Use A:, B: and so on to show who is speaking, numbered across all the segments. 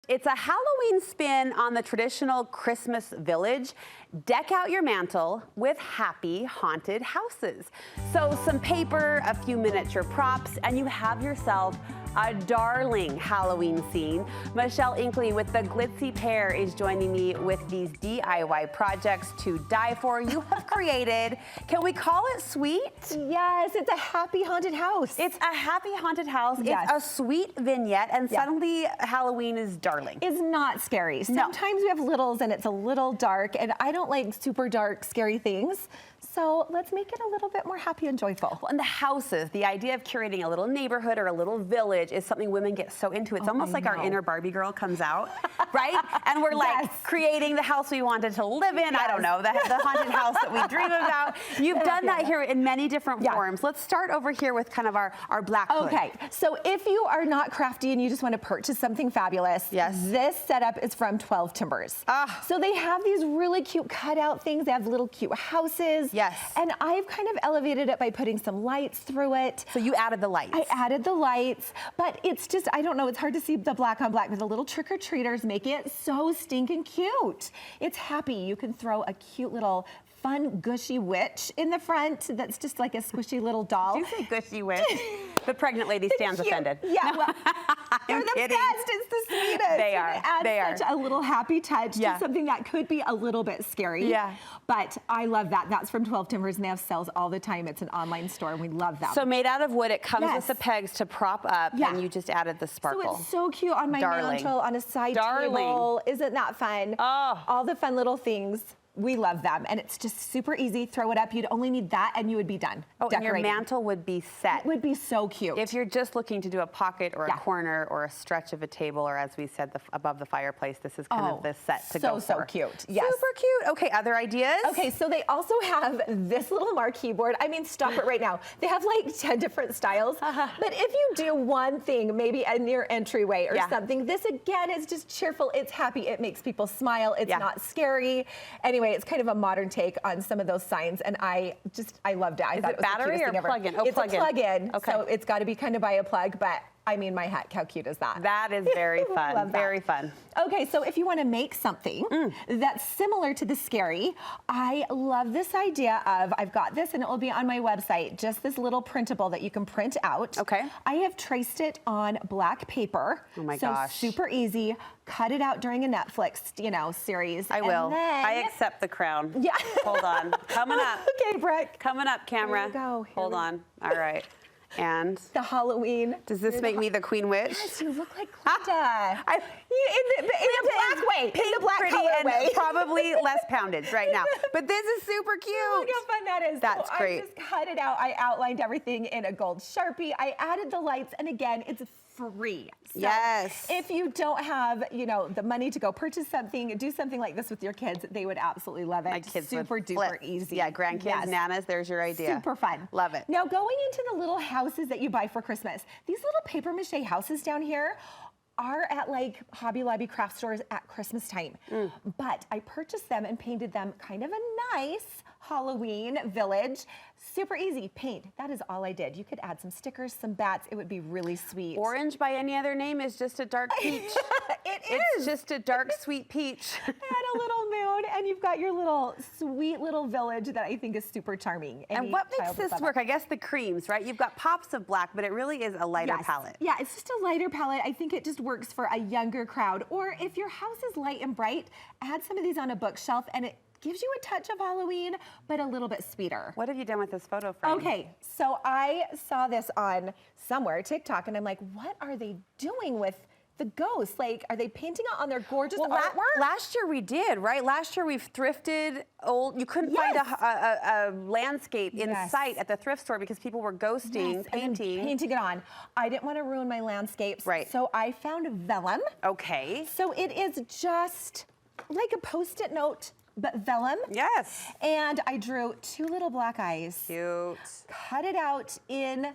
A: It's a Halloween spin on the traditional Christmas village. Deck out your mantle with happy haunted houses. So some paper, a few miniature props, and you have yourself a darling Halloween scene. Michelle Inkley with the Glitzy Pair is joining me with these DIY projects to die for. You have created, can we call it sweet?
B: Yes, it's a happy haunted house.
A: It's a happy haunted house.
B: Yes.
A: It's a sweet vignette, and suddenly Halloween is darling.
B: It's not scary. Sometimes we have littles and it's a little dark, and I don't like super dark, scary things. So let's make it a little bit more happy and joyful.
A: Well, and the houses, the idea of curating a little neighborhood or a little village is something women get so into. It's almost like our inner Barbie girl comes out, right? And we're like creating the house we wanted to live in. I don't know, the haunted house that we dream about. You've done that here in many different forms. Let's start over here with kind of our black hood.
B: Okay, so if you are not crafty and you just want to purchase something fabulous, this setup is from 12 Timbers. So they have these really cute cutout things. They have little cute houses.
A: Yes.
B: And I've kind of elevated it by putting some lights through it.
A: So you added the lights.
B: I added the lights, but it's just, I don't know, it's hard to see the black on black, but the little trick-or-treaters make it so stinking cute. It's happy. You can throw a cute little fun, gushy witch in the front that's just like a squishy little doll.
A: Did you say gushy witch? The pregnant lady stands offended.
B: Yeah, well, they're the
A: kidding.
B: best. It's the sweetest.
A: They are.
B: It adds such a little happy touch to something that could be a little bit scary.
A: Yeah.
B: But I love that. That's from 12 Timbers, and they have sales all the time. It's an online store, and we love them.
A: So made out of wood, it comes with the pegs to prop up, and you just added the sparkle.
B: So it's so cute on my mantle, on a side table. Isn't that fun?
A: Oh.
B: All the fun little things. We love them, and it's just super easy. Throw it up. You'd only need that, and you would be done.
A: Oh, and your mantle would be set.
B: It would be so cute.
A: If you're just looking to do a pocket or a corner or a stretch of a table, or as we said, above the fireplace, this is kind of the set to go for.
B: So cute. Yes.
A: Super cute. Okay, other ideas?
B: Okay, so they also have this little marquee board. I mean, stop it right now. They have like 10 different styles. But if you do one thing, maybe a near entryway or something, this again is just cheerful. It's happy. It makes people smile. It's not scary. Anyway, it's kind of a modern take on some of those signs, and I loved it. I thought it was
A: battery or plug-in? Oh,
B: it's a plug-in,
A: okay.
B: So it's got to be kind of by a plug, but I mean, my heck, how cute is that?
A: That is very fun, very fun.
B: Okay, so if you want to make something that's similar to the scary, I love this idea of, I've got this and it will be on my website, just this little printable that you can print out.
A: Okay.
B: I have traced it on black paper.
A: Oh my gosh.
B: So super easy. Cut it out during a Netflix, series.
A: I will.
B: And then,
A: I accept the crown.
B: Yeah.
A: Hold on. Coming up.
B: Okay, Brooke.
A: Coming up, camera.
B: Here we go.
A: Hold on. All right. And
B: the Halloween.
A: Does this make me the Queen Witch?
B: Yes, you look like Glenda.
A: In
B: the black way.
A: Pink,
B: in the black
A: pretty,
B: color
A: and
B: way.
A: probably less poundage right now. But this is super cute.
B: Look how fun that is.
A: That's great.
B: I just cut it out. I outlined everything in a gold Sharpie. I added the lights, and again, it's free. So
A: yes.
B: If you don't have, the money to go purchase something, do something like this with your kids, they would absolutely love it.
A: My kids
B: super duper easy.
A: Yeah, grandkids, nanas, there's your idea.
B: Super fun.
A: Love it.
B: Now going into the little houses that you buy for Christmas, these little paper mache houses down here are at like Hobby Lobby craft stores at Christmas time. But I purchased them and painted them kind of a nice Halloween village. Super easy. Paint. That is all I did. You could add some stickers, some bats. It would be really sweet.
A: Orange by any other name is just a dark peach. It's just a dark, sweet peach.
B: Add a little moon, and you've got your little sweet little village that I think is super charming.
A: And what makes this work? I guess the creams, right? You've got pops of black, but it really is a lighter palette.
B: Yeah, it's just a lighter palette. I think it just works for a younger crowd. Or if your house is light and bright, add some of these on a bookshelf, and it gives you a touch of Halloween, but a little bit sweeter.
A: What have you done with this photo frame?
B: Okay, so I saw this on somewhere, TikTok, and I'm like, what are they doing with the ghosts? Like, are they painting it on their gorgeous artwork?
A: Last year we did, right? Last year we've thrifted old, you couldn't find a landscape in sight at the thrift store because people were ghosting,
B: painting it on. I didn't want to ruin my landscapes.
A: Right.
B: So I found vellum.
A: Okay.
B: So it is just like a Post-it note, but vellum.
A: Yes.
B: And I drew two little black eyes.
A: Cute.
B: Cut it out in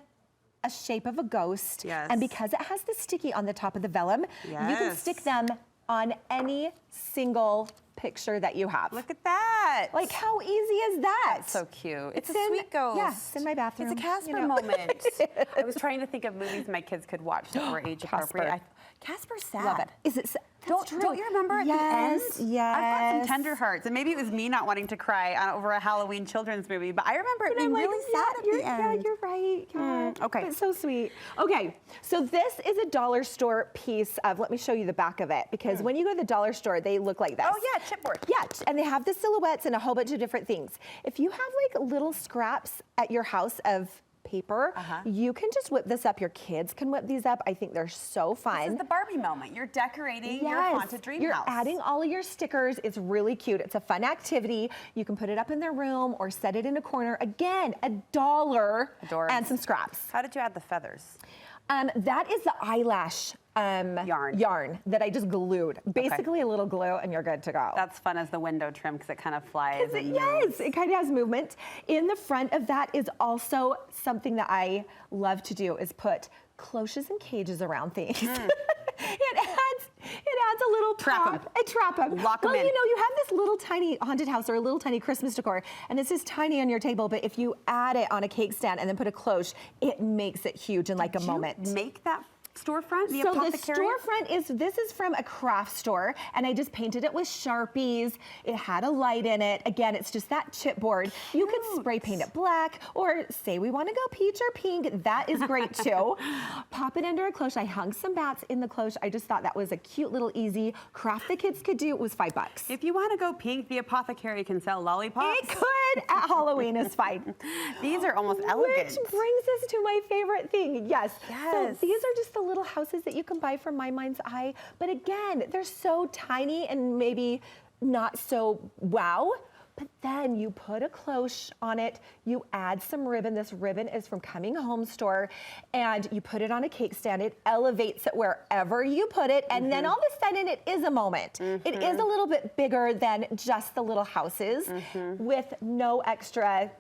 B: a shape of a ghost.
A: Yes.
B: And because it has the sticky on the top of the vellum, you can stick them on any single picture that you have.
A: Look at that.
B: Like, how easy is that?
A: That's so cute. It's a sweet ghost.
B: Yeah, it's in my bathroom.
A: It's a Casper moment. I was trying to think of movies my kids could watch that were age appropriate. Casper's sad.
B: Love it. Is it? That's true.
A: Don't you remember at the end?
B: Yes.
A: I've got some tender hearts, and maybe it was me not wanting to cry over a Halloween children's movie, but I remember it being really sad at the end.
B: Yeah, you're right. Yeah.
A: Okay.
B: It's so sweet. Okay, so this is a dollar store piece of, let me show you the back of it, because when you go to the dollar store, they look like this.
A: Oh yeah, chipboard.
B: Yeah, and they have the silhouettes and a whole bunch of different things. If you have like little scraps at your house of paper, you can just whip this up. Your kids can whip these up. I think they're so fun.
A: This is the Barbie moment. You're decorating your haunted dream
B: You're
A: house.
B: adding all of your stickers. It's really cute. It's a fun activity. You can put it up in their room or set it in a corner. Again, $1
A: Adorbs.
B: and some scraps.
A: How did you add the feathers?
B: That is the eyelash yarn that I just glued. Basically a little glue and you're good to go.
A: That's fun as the window trim because it kind of flies.
B: Yes, it kind of has movement. In the front of that is also something that I love to do is put cloches and cages around things. It adds a little
A: Trap 'em.
B: Trap them.
A: Lock 'em
B: well,
A: in.
B: you know, you have this little tiny haunted house or a little tiny Christmas decor, and it's just tiny on your table, but if you add it on a cake stand and then put a cloche, it makes it huge in like a moment.
A: Did you make that storefront? The
B: So the
A: apothecary?
B: storefront this is from a craft store, and I just painted it with Sharpies. It had a light in it. Again, it's just that chipboard. You could spray paint it black, or say we want to go peach or pink. That is great too. Pop it under a cloche. I hung some bats in the cloche. I just thought that was a cute little easy craft the kids could do. It was $5.
A: If you want to go pink, the apothecary can sell lollipops.
B: It could at Halloween is fine.
A: These are almost elegant.
B: Which brings us to my favorite thing. Yes.
A: Yes.
B: So these are just the little houses that you can buy from My Mind's Eye. But again, they're so tiny and maybe not so wow. But then you put a cloche on it, you add some ribbon. This ribbon is from Coming Home Store, and you put it on a cake stand. It elevates it wherever you put it, and then all of a sudden it is a moment. It is a little bit bigger than just the little houses with no extra,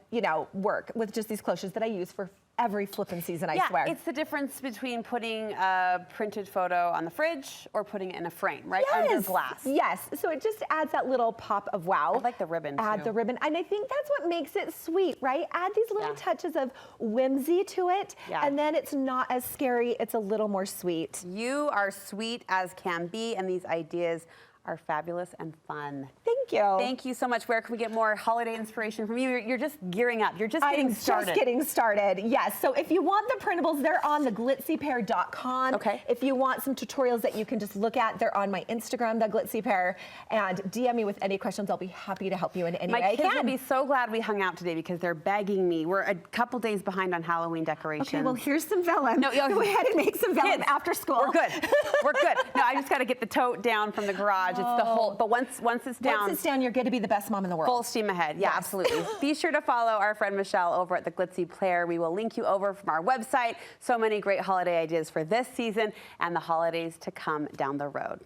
B: work, with just these cloches that I use for every flippin' season, I swear.
A: It's the difference between putting a printed photo on the fridge or putting it in a frame, right?
B: Yes.
A: Under glass.
B: Yes. So it just adds that little pop of wow.
A: I like the ribbon,
B: Add
A: too.
B: the ribbon. And I think that's what makes it sweet, right? Add these little touches of whimsy to it.
A: Yeah.
B: And then it's not as scary. It's a little more sweet.
A: You are sweet as can be, and these ideas are fabulous and fun.
B: Thank you.
A: Thank you so much. Where can we get more holiday inspiration from you? You're just gearing up. You're just getting started.
B: Just getting started, yes. So if you want the printables, they're on theglitzypear.com.
A: Okay.
B: If you want some tutorials that you can just look at, they're on my Instagram, theglitzypear, and DM me with any questions. I'll be happy to help you in any way I
A: My kids
B: can.
A: will be so glad we hung out today because they're begging me. We're a couple days behind on Halloween decorations.
B: Okay, well, here's some vellum.
A: No,
B: Go ahead and make some vellum
A: kids,
B: after school.
A: We're good. We're good. No, I just got to get the tote down from the garage. It's the whole, but once it's down.
B: Once it's down, you're going to be the best mom in the world.
A: Full steam ahead. Yeah, absolutely. Be sure to follow our friend Michelle over at the Glitzy Player. We will link you over from our website. So many great holiday ideas for this season and the holidays to come down the road.